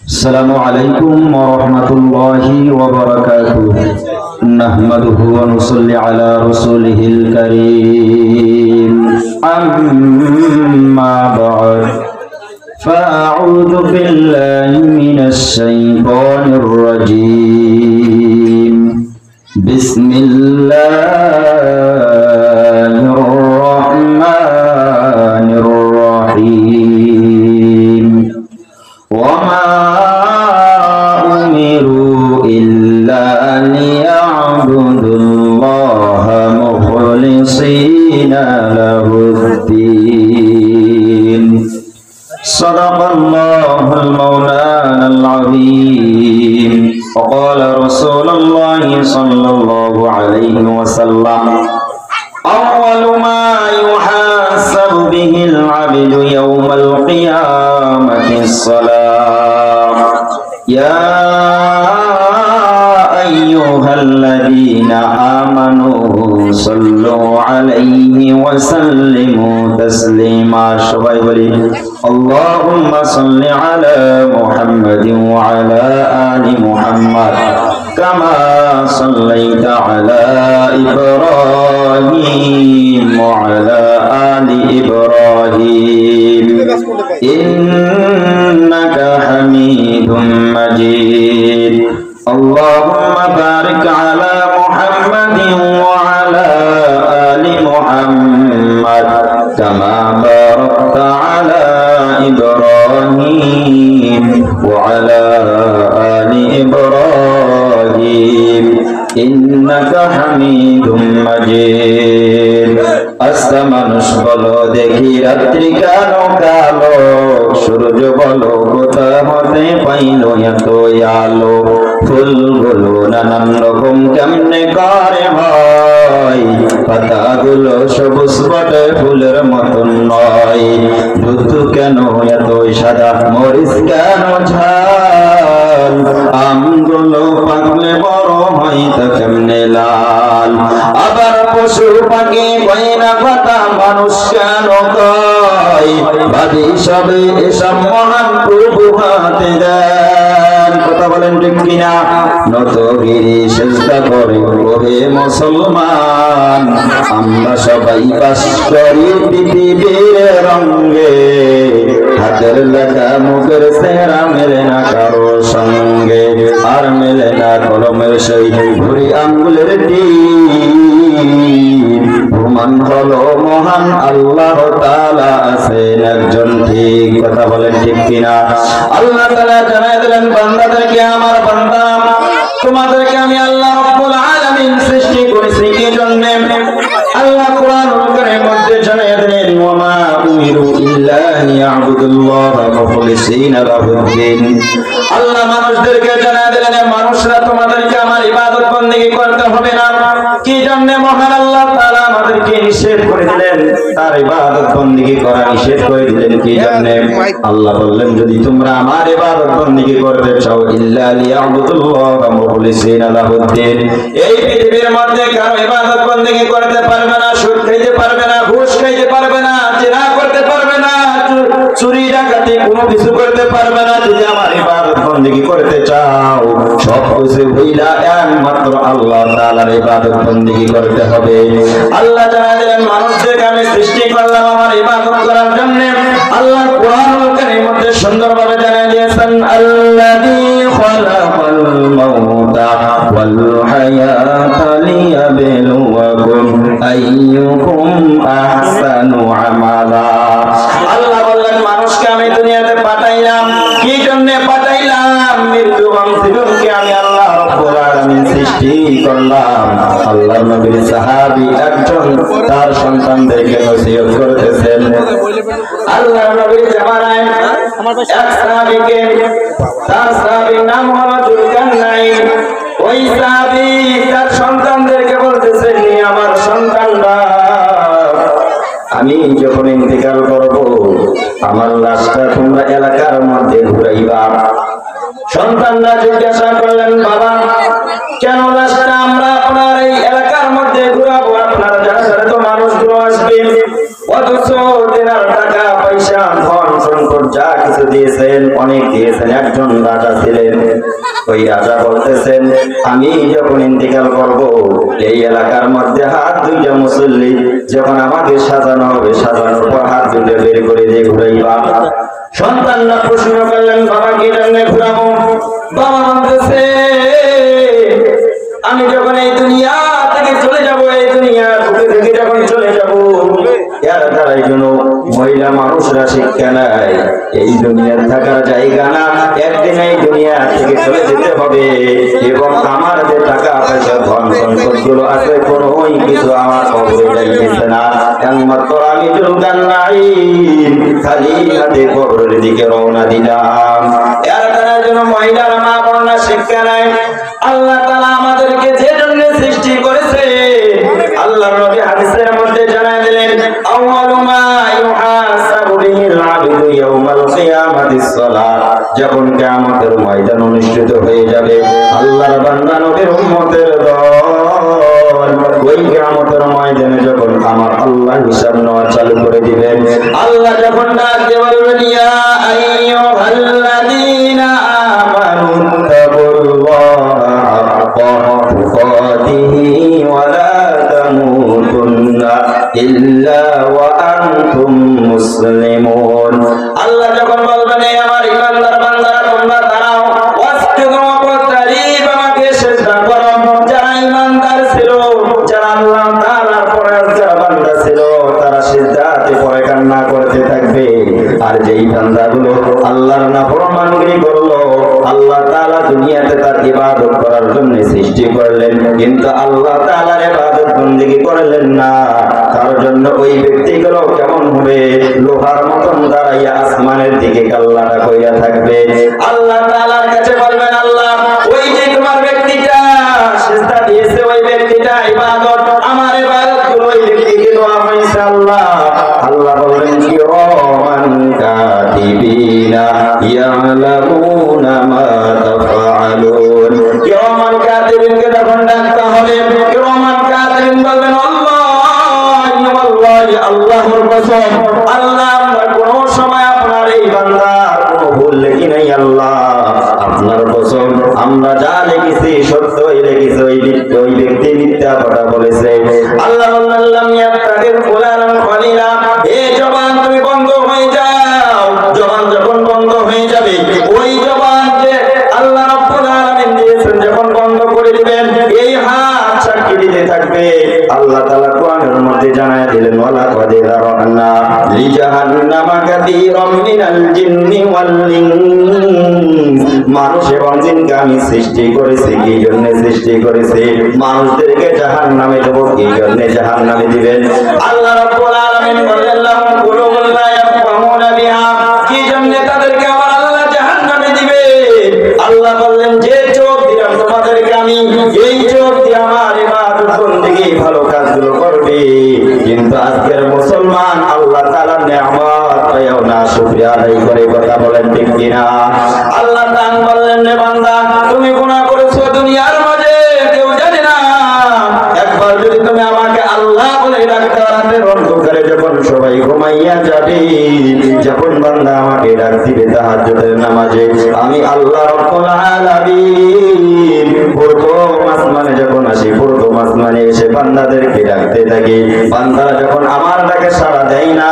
السلام عليكم ورحمة الله وبركاته. نحمده ونصلي على رسوله الكريم. أما بعد فأعوذ بالله من الشيطان الرجيم. بسم الله الرحمن الرحيم. وما أمروا إلا ليعبدوا الله مخلصين له الدين. صدق الله المولانا العظيم. وقال رسول الله صلى الله عليه وسلم: أول ما يحاسب به العبد يوم القيامة الصلاة. يا أيها الذين آمنوا صلوا عليه وسلموا تسليما. اللهم صل على محمد وعلى آل محمد كما صليت على إبراهيم وعلى آل إبراهيم إنك حميد مجيد. اللهم بارك على محمد وعلى آل محمد كما باركت على إبراهيم وعلى آل إبراهيم إنك حميد مجيد. আস্তা মানুষ বলো দেখি রাত্রি কেন কালো, সূর্য বলো কোথা হতে পাইল এত আলো, ফুলগুলো নানান রকম কেমনে করে হয়, পাতাগুলো সবুজ বটে ফুলের মতন নয়, দুধ কেন এত সাদা মরিচ কেন ঝাল, আমগুলো পাকলে বড় হয় তা কেমনে লাল, আবার পশু পাখি কয়না পাতা মানুষ কেন কয়, ভাবি সবে এসব মহান প্রভু হাতে দেন। কথা বলেন ঠিক কিনা? নতগিরি চেষ্টা করে ওহে মুসলমান, আমরা সবাই বাস করি পৃথিবীর রঙে, হাতের লেখা মুখের চেহারা মেলে না কারো সঙ্গে, আর মেলে না কলমের সেই ঘুরি আঙ্গুলের টিপ। প্রমাণ হলো মহান আল্লাহ তাআলা আছেন একজন। ঠিক কথা বলেন ঠিক কিনা? আল্লাহ তাআলা জানাই দিলেন বান্দাদেরকে, আমার বান্দা তোমাদেরকে আমি আল্লাহ রাব্বুল আলামিন সৃষ্টি করেছি কি জন্য? আল্লাহ কোরআনুল কারীমের মধ্যে জানাই দিলেন ওয়ামা উমিরু ইল্লা লিয়াবুদুল্লাহ মুখলিসিনা লাহুদ্দিন। আল্লাহ মানুষদেরকে জানাই দিলেন মানুষরা তোমাদেরকে আমার ইবাদত বندگی করতে হবে না। কি জন্য মহান আল্লাহ তাআলা আমাদেরকে নিষেধ করে দিলেন, তার ইবাদত বندگی করা নিষেধ করে দিলেন কি জন্য? আল্লাহ বললেন যদি তোমরা আমার ইবাদত বندگی করতে চাও ইল্লা লিয়াবুদুল্লাহ মুখলিসিনা লাহুদ্দিন, এই পৃথিবীর মধ্যে কারো ইবাদত বندگی করতে পারবে না, সুদ খাইতে পারবে না, ঘুষ খাইতে পারবে না, জিনা করতে পারবে না, চুরি ডাকাতি কোনো কিছু করতে পারবে না। যদি আমার ইবাদত বندگی করতে চাও সব কিছু ভুইলা একমাত্র আল্লাহ তাআলার ইবাদত বندگی করতে হবে। আল্লাহ জানেন মানুষদেরকে আমি সৃষ্টি করলাম আমার ইবাদত করার জন্য। আল্লাহ কোরআনুল কারীমের মধ্যে সুন্দরভাবে জানিয়ে দিয়েছেন আল্লাযী খালাকাল মাউতা ওয়াল হায়াতা লিয়াবলুয়াকুম আইয়ুকুম আহসানু আমালা। আল্লাহ বললেন মানুষকে আমি দুনিয়াতে পাঠাইলাম কি জন্য পাঠাইলাম? মৃত্যু এবং জীবনকে আমি আল্লাহ রাব্বুল আলামিন সৃষ্টি করলাম। আল্লাহর নবীর সাহাবী একজন তার সন্তানদেরকে নসিহত করতেছেন। আল্লাহর নবীর জামানায় এক সাহাবীকে, তার সাহাবীর নাম হলো যুলকারনাইন। ওই সাহাবী তার সন্তানদেরকে বলতেছেন আমার সন্তানরা আমি যখন ইন্তেকাল করব আমার লাশটা তোমরা এলাকার মধ্যে ঘুরাইবা। সন্তানরা জিজ্ঞাসা করলেন বাবা কেন লাশটা আমরা আপনার এই এলাকার মধ্যে ঘুরাবো? আপনার জানাজায় তো মানুষগুলো আসবে, অথচ দিনার টাকা পয়সা ধন সম্পদ যা কিছু দিয়েছেন, অনেক দিয়েছেন। একজন রাজা ছিলেন, ওই রাজা বলতেছেন আমি যখন ইন্তেকাল করব, এই এলাকার মধ্যে হাত দুইটা মুসল্লি যখন আমাকে সাজানো হবে, সাজানোর পর হাত দুইটা বের করে দিয়ে ঘুরাইবা। সন্তানরা প্রশ্ন করলেন বাবা কি জন্য ঘুরাবো? বাবা বলতেছে আমি যখন এই দুনিয়া থেকে চলে যাব, এই দুনিয়া থেকে যখন চলে যাব, এলাকার জন্য মহিলা মানুষরা শিক্ষা নেয় এই দুনিয়ার থাকার জায়গা না, একদিন এই দুনিয়া থেকে চলে যেতে হবে। এবং আমার যে টাকা পয়সা ধন সম্পদ গুলো আছে, কোনো কিছু আমার কবরে যাইতেছে না, একমাত্র আমি জুলকারনাইন খালি হাতে কবরের দিকে রওনা দিলাম। এলাকার জন্য মহিলারা মা বোনরা শিক্ষা নেয় আল্লাহ তাআলা আমাদেরকে যে জন্য সৃষ্টি করেছে, আল্লাহর নবী হাদিসের মধ্যে জানায় দিলেন আউয়ালু মা ইউহাসাবু বিহিল আবদু ইয়াউমাল কিয়ামাতিস সালাত। যখন কিয়ামতের ময়দান অনুষ্ঠিত হয়ে যাবে, আল্লাহর বান্দা নবীর উম্মতের দল ওই কিয়ামতের ময়দানে যখন আমার আল্লাহ হিসাব নেওয়া চালু করে দিবেন, আল্লাহ যখন ডাক দিয়ে বলবেন ইয়া আইয়ুহাল্লাযীনা আমানু তাকুল্লাহা হাক্কা তুকাতিহি ওয়া লা তামুতুন্না ইল্লা ওয়া আনতুম মুসলিমুন। আল্লাহ যখন বলবেন এই আমার ইমানদার বান্দারা তোমরা দাঁড়াও, ওয়াসজুদু ওয়াকতারিব, আমাকে সিজদা করো। যারা ইমানদার ছিল, যারা আল্লাহ তাআলার পরহেজগার বান্দা ছিল, তারা সিজদাতে পড়ে কান্না করতে থাকবে। আর যেই বান্দাগুলো আল্লাহর নাফরমানি করলো, আল্লাহ তাআলা দুনিয়াতে তার ইবাদত করার জন্য সৃষ্টি করলেন, কিন্তু আল্লাহ তাআলার ইবাদত বندگی করলেন না, তার জন্য ওই ব্যক্তিগুলো কেমন হবে? লোহার মতন দাঁড়াইয়া আসমানের দিকে কাল্লাটা কইরা থাকবে। আল্লাহ তাআলার কাছে বলবেন আল্লাহ ওই যে তোমার ব্যক্তিটা সিজদা দিয়েছে, ওই ব্যক্তিটা ইবাদত, আমার ইবাদত গুলো ওই ব্যক্তিকে দেওয়া হয়েছে। আল্লাহ বলবেন কিরামান কাতিবিনা ইয়ালামুনা মা তাফআলুন। কিরামান কাতিবিনকে যখন ডাকতে হবে, কিরামান কাতিবিন বলবেন আল্লাহি ওয়াল্লাহি, আল্লাহর কসম আল্লাহ আমরা কোনো সময় আপনার এই বান্দার কোনো ভুল লিখি নাই। আল্লাহ আপনার কসম আমরা যা লিখেছি সত্যই লিখেছি, ওই ব্যক্তি মিথ্যা কথা বলেছে। আল্লাহ বললেন ইয়াত্তাকিল ফুলানান খলিলা, এই জবান তুমি বন্ধ হয়ে যাও। জবান যখন বন্ধ হয়ে যাবে, ওই জবান যে আল্লাহ রাব্বুল আলামিন দিয়েছেন যখন বন্ধ করে দিবেন, এই হাত সাক্ষী দিতে থাকবে। আল্লাহ তাআলা কোরআনের মধ্যে জানায় দিলেন ওয়ালা কদ যারানা লিজাহান্নামা কাসীরাম মিনাল জিন্নি ওয়াল ইনস। মানুষ এবং জিনকে আমি সৃষ্টি করেছি, কি জন্য সৃষ্টি করেছি? মানুষদেরকে জাহান্নামে দেব, কি জন্য জাহান্নামে দিবেন? আল্লাহ রাব্বুল আলামিন বলেন লাহুম কুলুবুন লা ইয়াফকাহুনা বিহা, কি জন্য তাদেরকে আমার আল্লাহ জাহান্নামে দিবে? আল্লাহ বললেন যে চোখ দিলাম তোমাদেরকে আমি, এই চোখ দিয়ে আমার ইবাদত বندگی ভালো কাজগুলো করবে। কিন্তু আজকের মুসলমান আল্লাহ তাআলার নিয়ামত পায়ও না, শুকরিয়া আদায় করে, কথা বলেন ঠিক কিনা? আল্লাহ তাআলা বললেন রে বান্দা তুমি গুনাহ করেছো দুনিয়ার মাঝে, কেউ জানে না। একবার যদি তুমি আমাকে আল্লাহ বলে ডাকতে, রাতের অন্ধকারে যখন সবাই ঘুমাইয়া যাবে, যখন বান্দা আমাকে ডাক দিবে তাহাজ্জুদের নামাজে, আমি আল্লাহ রাব্বুল আলামিন প্রথম আসমানে যখন আসি, প্রথম আসমানে এসে বান্দাদেরকে ডাকতে থাকি। বান্দারা যখন আমার ডাকে সাড়া দেয় না,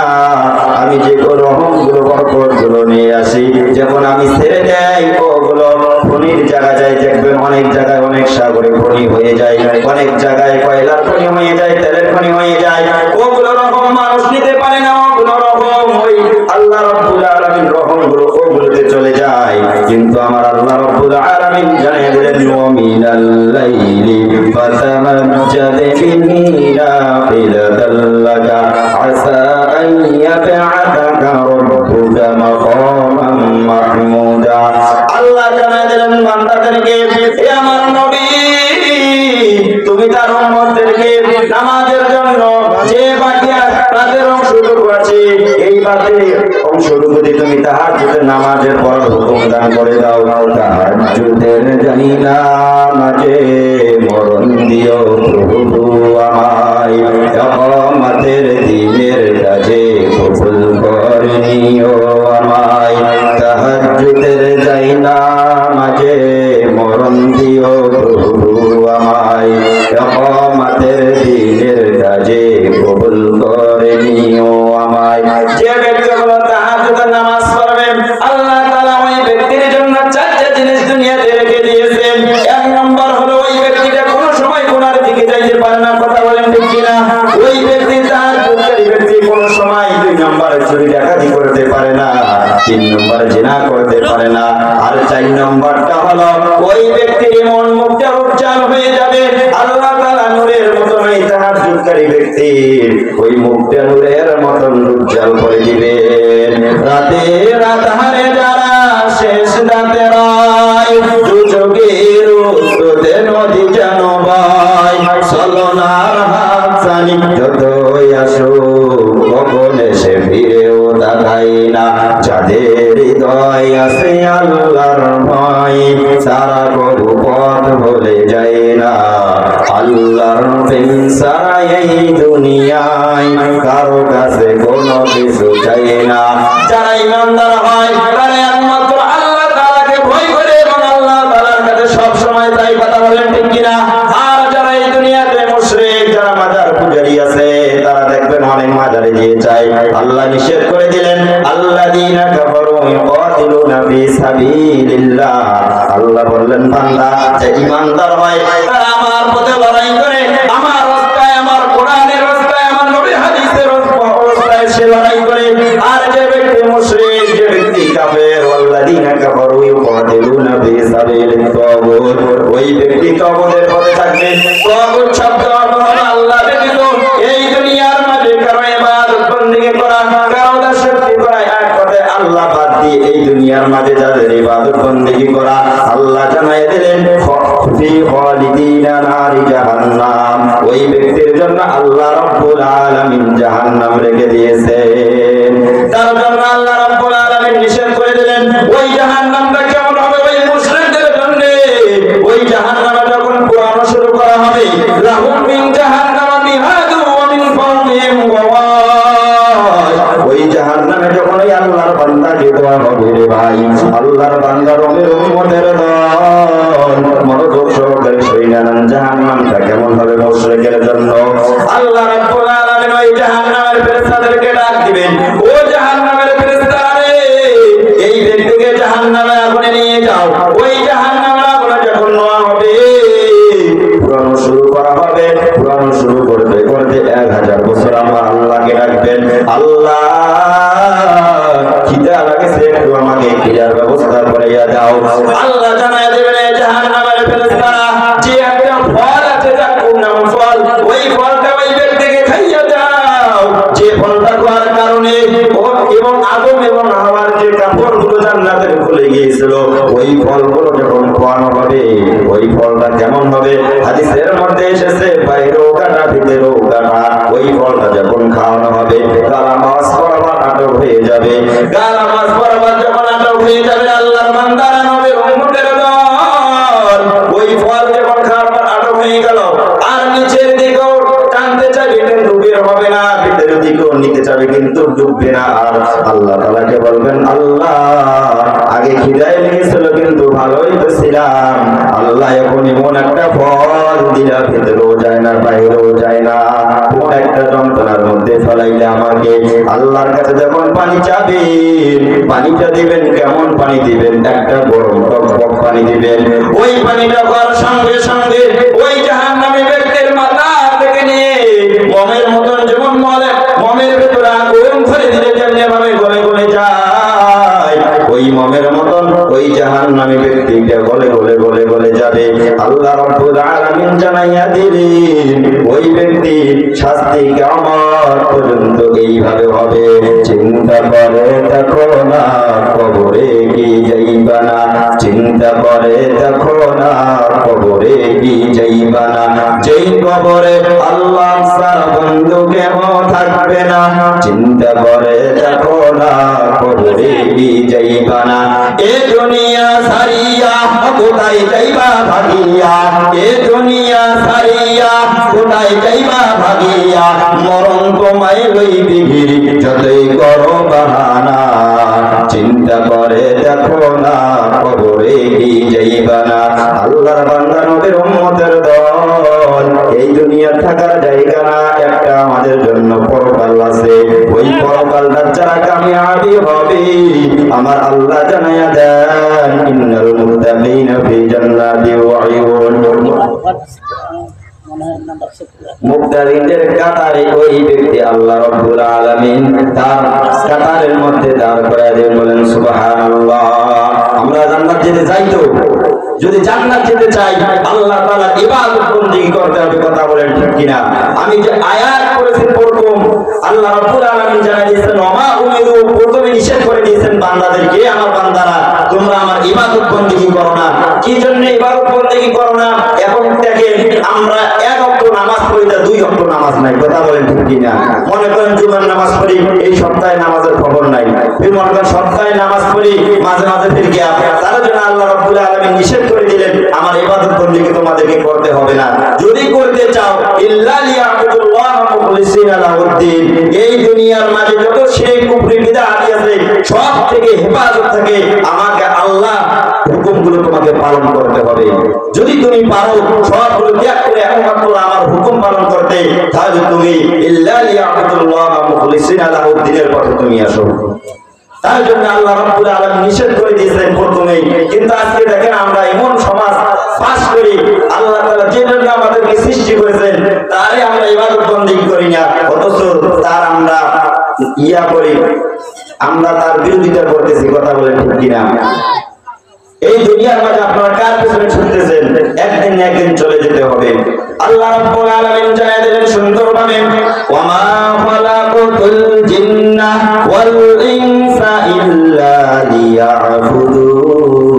আমি যে রহমতগুলো বরকতগুলো নিয়ে আসি, যখন আমি ছেড়ে দেই, ওগুলো খনির জায়গা যায়, দেখবেন অনেক জায়গায় অনেক সাগরে খনি হয়ে যায়, অনেক জায়গায় কয়লার খনি হয়ে যায়, তেলের খনি হয়ে যায়। ওগুলো রকম মানুষ নিতে পারে না, ওগুলো রকম ওই আল্লাহ রাব্বুল আলামিন রহমগুলো ওগুলোতে চলে যায়। কিন্তু আমার আল্লাহ রাব্বুল আলামিন জানিয়ে দিলেন ওয়ামিনাল লাইলি ফাতামাজ্জাদ বিহি নাফিলাতাল লাকা আসা আন ইয়াবআতাকা রাব্বুকা মাকামান মাহমুদা। আল্লাহ জানিয়ে দিলেন বান্দাদেরকে, হে আমার নবী তুমি তার উম্মতদেরকে নামাজের জন্য যে বাকি রাতের অংশটুকু আছে, এই বাতের অংশটুকু দিয়ে তুমি তাহাজ্জুদের নামাজের পর হুকুম দান করে দাও। তাহাজ্জুদের জানিনা মাঝে মরণ দিও প্রভু আমায়, ইকামতের দিনের কাজে কবুল করে নিও আমায়। তাহাজ্জুদের যাই না মাঝে মরণ দিও প্রভু আমায় কিয়ামতের দিনের কাজে কবুল করে নিও আমায়। যে ব্যক্তিগুলো তাহাজ্জুদের নামাজ পড়বে আল্লাহ তাআলা ওই ব্যক্তির জন্য চারটি জিনিস দুনিয়াতে রেখে দিয়েছেন। এক নম্বর হলো ওই ব্যক্তিটা কোনো সময় গুনার দিকে যাইতে পারে না, কথা বলেন ঠিক কিনা? ওই ব্যক্তি তাহাজ্জুদকারী ব্যক্তি কোনো সময় দুই নম্বরে চুরি ডাকাতি করতে পারে না, তিন নম্বরে জিনা করতে পারে না, আর চার নম্বরটা হলো ওই ব্যক্তির মন মুখটা উজ্জ্বল হয়ে যাবে। আল্লাহ তাআলা নূরের মতন ওই তাহাজ্জুদকারী ব্যক্তির ওই মুখটা নূরের মতন উজ্জ্বল করে দিবেন। রাতের আধারে যারা শেষ রাতে রায় দুচোখের স্রোতে নদী যেন বয়, চলনার হাত জানি যতই আসুক কখন এসে ফিরেও তাকাই না। যাদের হৃদয় আছে আল্লাহর ভয় সারা গরু পথ ভুলে যায় না। আল্লাহর প্রেম ছাড়া এই দুনিয়ায় কারো কাছে কোনো কিছু চাই না। যারা ইমানদার হয় তারা একমাত্র আল্লাহ তাআলাকে ভয় করে এবং আল্লাহ তাআলার কাছে সব সময় তাই, কথা বলেন ঠিক কিনা? আর যারা এই দুনিয়াতে মুশরিক, যারা মাজার পূজারী আছে, তারা দেখবেন অনেক মাজারে দিয়ে চায়। আল্লাহ নিষেধ করে দিলেন আল্লাযীনা কাফারু ইউকাতিলুনা ফি সাবিলিল্লাহ। আল্লাহ বললেন বান্দা যে ইমানদার হয় তারা আমার পথে লড়াই করে, আমার রাস্তায়, আমার কোরআনের রাস্তায়, আমার নবীর হাদিসের রাস্তায় সে লড়াই করে। আর যে ব্যক্তি মুশরিক, যে ব্যক্তি কাফের, আল্লাযীনা কাফারু ইউকাতিলুনা ফি সাবিলিত তাগুত, ওই ব্যক্তি তাগুতের পথে থাকবে। তাগুত শব্দ অর্থ হলো আল্লাহ ব্যতীত এই দুনিয়ার মাঝে কারো ইবাদত বندگی করা, কারো দাসত্ব করা, এক কথায় আল্লাহ বাদ দিয়ে এই দুনিয়ার মাঝে যাদের ইবাদত বندگی করা, আল্লাহ জানায় দিলেন ফি খালিদিনা নারি জাহান্নাম, ওই ব্যক্তির জন্য আল্লাহ রাব্বুল আলামিন জাহান্নাম রেখে দিয়েছেন। তার জন্য আল্লাহ রাব্বুল আলামিন নিষেধ করে দিলেন ওই জাহান্নামটা কেমন হবে ওই মুশরিকদের জন্য। ওই জাহান্নামে যখন পুরানো শুরু করা হবে, লাহুম মিন জাহান্নামা মিহাদু ওয়া মিন ফাওকিহিম গাওয়াশ, ওই জাহান্নামে যখন ওই আল্লাহর বান্দাকে দেওয়া হবে রে ভাই, আল্লাহর বান্দার উম্মতের দল মনোযোগ সহকারে শুনে নেন জাহান্নামটা কেমন হবে মুশরিকের জন্য। আল্লাহ রাব্বুল আলামিন ওই জাহান্নামের ফেরেশতাদেরকে ডাক দিবেন, ও জাহান্নামের ফেরেশতারা রে, এই ব্যক্তিকে জাহান্নামে আগুনে নিয়ে যাও। ওই জাহান্নামের আগুনে যখন নেওয়া হবে, পুরানো শুরু করা হবে, পুরানো শুরু করতে করতে 1000 বছর আমার আল্লাহকে ডাকবেন, আল্লাহ খিদা লাগেছে, একটু আমাকে খিদার ব্যবস্থা করে দাও। আল্লাহ জানায় দেবেন জাহান্নামের ফেরেশতারা যে একটা ফল আছে যার নাম ফল, ওই ফলটা ওই ব্যক্তিকে খাইয়ে দাও। যে ফলটা খাওয়ার কারণে এবং আদম এবং হাওয়ার যে কাপড়গুলো জান্নাতের খুলে গিয়েছিল, ওই ফলগুলো যখন খাওয়ানো হবে, ওই ফলটা কেমন হবে? হাদিসের মধ্যে এসেছে বাইরেও কাটা ভিতরেও কাটা। ওই ফলটা যখন খাওয়ানো হবে, গালা মাছ বরাবর আটক হয়ে যাবে। গালা মাছ বরাবর যখন আটক হয়ে যাবে, আল্লাহর বান্দারা নবীর উম্মতের দল ওই ফল যখন খাওয়ার পর আটক হয়ে গেল, আর নিচের দিকেও টানতে চাইবে কিন্তু বের হবে না, ভিতরের দিকেও নিতে চাইবে কিন্তু ডুববে না। আর আল্লাহ তাআলাকে বলবেন, আল্লাহ আগে খিদায় লেগেছিল কিন্তু ভালোই তো ছিলাম, আল্লাহ এখন এমন একটা ফল দিলা ভিতরেও যায় না বাইরেও যায় না, কোন একটা যন্ত্রণার মধ্যে ফেলাইলে আমাকে। আল্লাহর কাছে যখন পানি চাবেন, পানিটা দিবেন কেমন পানি দিবেন? একটা গরম টকবক পানি দিবেন। ওই পানিটা খাওয়ার সঙ্গে সঙ্গে ওই জাহান্নামী ব্যক্তির মাথা থেকে নিয়ে মমের মতন, যেমন মমের ভেতরে আগুন ধরে দিলে যেমনি ভাবে গলে গলে যায়, ওই মমের মতন ওই জাহান্নামী ব্যক্তিটা গলে গলে গলে গলে যাবে। আল্লাহ রাব্বুল আলামিন জানাইয়া দিলেন ওই ব্যক্তির শাস্তি কিয়ামত পর্যন্ত এইভাবে হবে। চিন্তা করে দেখো না কবরে কি যাইবা না, চিন্তা করে দেখো না কবরে কি যাইবা না, যেই কবরে আল্লাহ ছাড়া বন্ধু কেহ থাকবে না। চিন্তা করে দেখো না কবরে কি যাইবা না, এ দুনিয়া সারিয়া কোথায় যাইবা ভাগিয়া, এ দুনিয়া সারিয়া কোথায় যাইবা ভাগিয়া, মরণ তোমায় লইবি যতই করো বাহানা। চিন্তা করে দেখো না কবরে কি যাইবা না। আল্লাহর বান্দা নবীর উম্মতের দল, এই দুনিয়া থাকার জায়গা না, একটা আমাদের জন্য পরকাল আছে। ওই পরকালটা যারা কামিয়াবি হবে আমার আল্লাহ জানায়া দেন, ইন্নাল মুত্তাকিনা ফি জান্নাতি ওয়া উয়ুন। মুত্তাকিনদের কাতারে ওই ব্যক্তি আল্লাহ রাব্বুল আলামিন তার কাতারের মধ্যে দাঁড় করায় দেন। বলেন সুবহানাল্লাহ। আমরা জান্নাত যেতে চাই তো? যদি জান্নাত যেতে চাই আল্লাহ তাআলা ইবাদত বندگی করতে হবে। কথা বলেন ঠিক কিনা? আমি যে আয়াত করেছি প্রথম আল্লাহ রাব্বুল আলামিন জানাই দিয়েছেন ওমা উমিরু, প্রথমে নিষেধ করে দিয়েছেন বান্দাদেরকে, আমার বান্দারা তোমরা আমার ইবাদত বندگی করো না। কি জন্য ইবাদত বندگی করো না? এখন দেখেন আমরা এক ওয়াক্ত নামাজ পড়ি না, দুই ওয়াক্ত নামাজ নাই। কথা বলেন ঠিক কিনা? মনে করেন জুমার নামাজ পড়ি, এই সপ্তাহে নামাজের খবর নাই। ফির মনে করেন সপ্তাহে নামাজ পড়ি, মাঝে মাঝে ফির গিয়া। তার জন্য আল্লাহ রাব্বুল আলামিন নিষেধ করে দিলেন আমার ইবাদত বندگی তোমাদেরকে করতে হবে না। যদি করতে চাও ইল্লা লিয়াবুদুল্লাহ মুখলিসিনা লাহুদ্দিন, এই দুনিয়ার মাঝে যত শিরক কুফরি বিদআত আছে সব থেকে হেফাজত থাকে আমাকে আল্লাহ হুকুমগুলো তোমাকে পালন করতে হবে। যদি তুমি পারো সবগুলো ত্যাগ করে একমাত্র আমার হুকুম পালন করতে, তাহলে তুমি ইল্লা লিয়াবুদুল্লাহ মুখলিসিনা লাহুদ্দিনের পথে তুমি আসো। তার জন্য আল্লাহ রাব্বুল আলামিন নিষেধ করে দিয়েছেন প্রথমেই। কিন্তু আজকে দেখেন আমরা এমন সমাজ পাস করি, আল্লাহ তাআলা যে জন্য আমাদেরকে সৃষ্টি করেছেন তারে আমরা ইবাদত বندگی করি না, অথচ তার আমরা করি, আমরা তার বিরোধিতা করতেছি। কথা বলেন ঠিক কিনা? এই দুনিয়ার মাঝে আপনারা কার পিছনে ছুটতেছেন? একদিন না একদিন চলে যেতে হবে। আল্লাহ রাব্বুল আলামিন জানায় দিলেন সুন্দরভাবে ওয়ামা খালাকুতুল জিন্না ওয়াল ইনসা ইল্লা লিয়াবুদুন,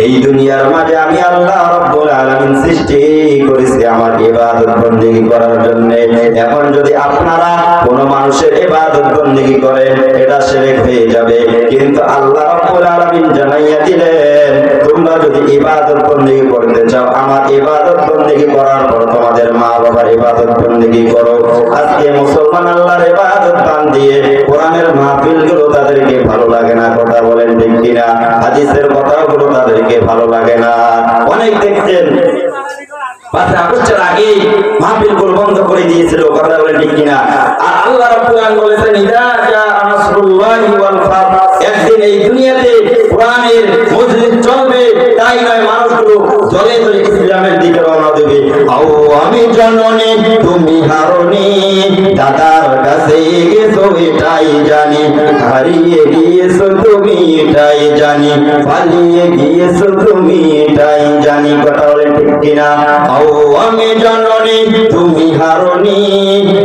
এই দুনিয়ার মাঝে আমি আল্লাহ রাব্বুল আলামিন সৃষ্টি করেছি আমার ইবাদত বندگی করার জন্য। এখন যদি আপনারা কোন মানুষের ইবাদত বندگی করেন এটা শিরক হয়ে যাবে। কিন্তু আল্লাহ রাব্বুল আলামিন জানাইয়া দিলেন তোমরা যদি ইবাদত বندگی করতে চাও আমার ইবাদত বندگی করার পর তোমাদের মা বাবার ইবাদত বندگی করো। আজকে মুসলমান আল্লাহর ইবাদত বাদ দিয়ে কোরআনের মাহফিলগুলো তাদেরকে ভালো লাগে না। কথা বলেন ঠিক কিনা? হাদিসের কথাগুলো তাদেরকে ভালো লাগে না। অনেক দেখছেন 5 আগস্টের আগে মাহফিলগুলো বন্ধ করে দিয়েছিল। কথা বলেন ঠিক কিনা? আর আল্লাহ রাব্বুল আলামিন বলেছেন ইদা জা নাসরুল্লাহি ওয়াল ফাতহ, একদিন এই দুনিয়াতে কোরআনের মজলিস চলবে, তাই নয় মানুষগুলো দলে দলে ইসলামের দিকে রওনা দেবে। আও আমি জননী তুমি হারনি, দাদার কাছে গেছো এটাই জানি, হারিয়ে গিয়েছো তুমি এটাই জানি, পালিয়ে গিয়েছো তুমি এটাই জানি। কথা বলেন ঠিক কিনা? আও আমি জননী তুমি হারনি,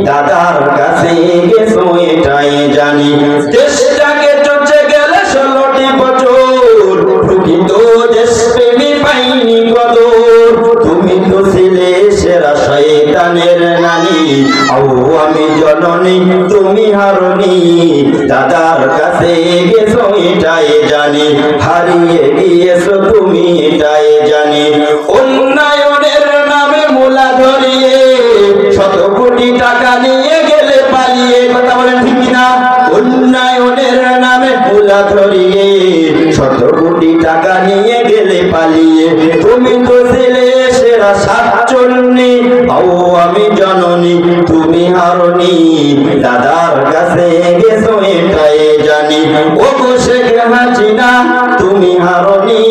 দাদার কাছে গেছো এটাই জানি, দেশটাকে চলছে গেলে 16টি বছর, প্রকৃত দেশপ্রেমী পাইনি কদর, তুমি তো ছিলে সেরা শয়তানের নানি। আও আমি জননী তুমি হারনি, দাদার কাছে গেছো এটাই জানি, হারিয়ে গিয়েছো তুমি এটাই জানি। উন্নয়নের নামে মূলা ধরিয়ে 100 কোটি টাকা নিয়ে গেলে পালিয়ে। কথা বলেন ঠিক কিনা? উন্নয়নের নামে মূলা ধরিয়ে 100 কোটি টাকা নিয়ে গেলে পালিয়ে, তুমি তো ছিলে সেরা সাতচন্নি। আও আমি জননী তুমি হারনি, দাদার কাছে গেছো এটাই জানি। ও গো শেখ হাসিনা তুমি হারনি,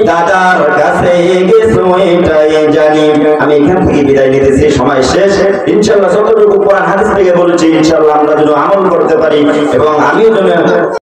দাদার কাছে গেছো এটাই জানি। আমি এখান থেকে বিদায় নিতেছি, সময় শেষ। ইনশাআল্লাহ যতটুকু কোরআন হাদিস থেকে বলেছি ইনশাআল্লাহ আমরা যেন আমল করতে পারি এবং আমিও যেন